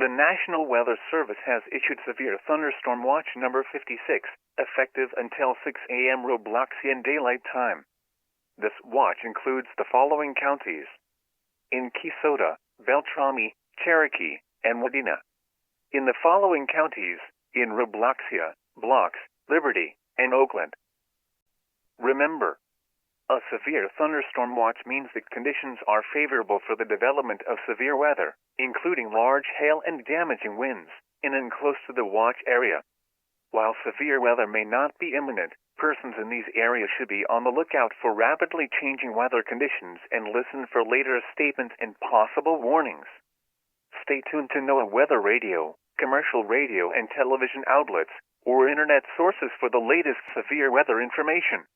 The National Weather Service has issued Severe Thunderstorm Watch number 56, effective until 6 a.m. Robloxian Daylight Time. This watch includes the following counties: in Keysota, Beltrami, Cherokee, and Wadena. In the following counties: in Robloxia, Blocks, Liberty, and Oakland. Remember, a severe thunderstorm watch means that conditions are favorable for the development of severe weather, including large hail and damaging winds, in and close to the watch area. While severe weather may not be imminent, persons in these areas should be on the lookout for rapidly changing weather conditions and listen for later statements and possible warnings. Stay tuned to NOAA weather radio, commercial radio and television outlets, or internet sources for the latest severe weather information.